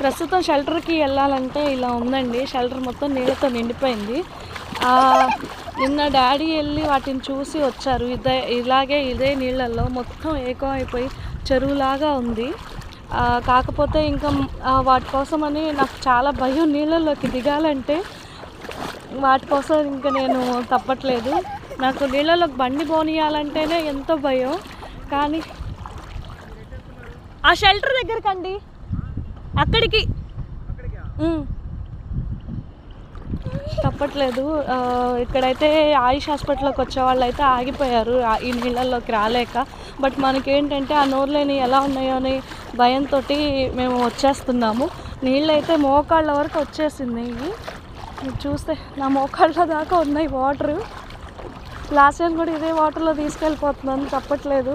ప్రస్తుతం షెల్టర్కి వెళ్ళాలంటే ఇలా ఉందండి. షెల్టర్ మొత్తం నీళ్ళతో నిండిపోయింది. నిన్న డాడీ వెళ్ళి వాటిని చూసి వచ్చారు. ఇదే నీళ్ళల్లో మొత్తం ఏకం అయిపోయి చెరువులాగా ఉంది. కాకపోతే ఇంకా వాటి కోసమని నాకు చాలా భయం. నీళ్ళల్లోకి దిగాలంటే వాటి కోసం ఇంకా నేను తప్పట్లేదు. నాకు నీళ్ళలోకి బండి పోనీయాలంటేనే ఎంతో భయం. కానీ ఆ షెల్టర్ దగ్గరకండి, అక్కడికి తప్పట్లేదు. ఇక్కడైతే ఆయుష్ హాస్పిటల్కి వచ్చే వాళ్ళు అయితే ఆగిపోయారు ఈ నీళ్ళల్లోకి రాలేక. బట్ మనకేంటంటే ఆ నోరులేని ఎలా ఉన్నాయో అని భయంతో మేము వచ్చేస్తున్నాము. నీళ్ళు అయితే మోకాళ్ళ వరకు వచ్చేసింది. మీరు చూస్తే నా మోకాళ్ళ దాకా ఉన్నాయి వాటరు. లాస్ట్ టైం కూడా ఇదే వాటర్లో తీసుకెళ్ళిపోతున్నాను, తప్పట్లేదు.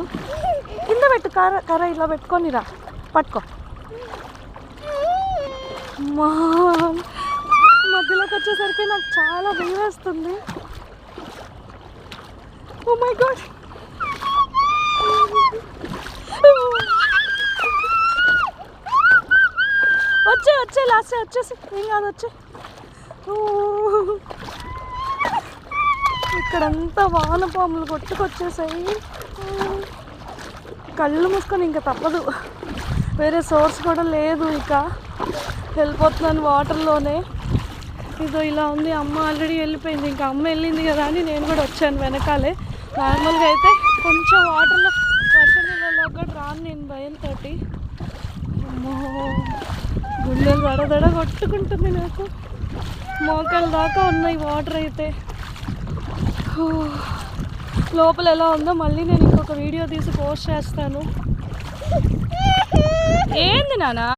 కింద పెట్టు, కర్ర ఇలా పెట్టుకొనిరా, పట్టుకో. మధ్యలోకి వచ్చేసరికి నాకు చాలా భయం వేస్తుంది. ఓ మై గాడ్, వచ్చే లాస్ట్ వచ్చేసి ఏం కాదు, వచ్చే. ఇక్కడంతా వానపాములు కొట్టుకొచ్చేసాయి. కళ్ళు మూసుకొని ఇంకా తప్పదు, వేరే సోర్స్ కూడా లేదు. ఇక వెళ్ళిపోతున్నాను వాటర్లోనే. ఇదో ఇలా ఉంది. అమ్మ ఆల్రెడీ వెళ్ళిపోయింది. ఇంకా అమ్మ వెళ్ళింది కదా అని నేను కూడా వచ్చాను వెనకాలే. నార్మల్గా అయితే కొంచెం వాటర్లో వర్షం నీళ్ళలో కూడా రాను నేను భయంతో. అమ్మో, గుండెలు దడదడ కొట్టుకుంటుంది నాకు. మోకాళ్ళ దాకా ఉన్నాయి వాటర్ అయితే. లోపల ఎలా ఉందో మళ్ళీ నేను ఇంకొక వీడియో తీసి పోస్ట్ చేస్తాను. ఏంది నాన్న?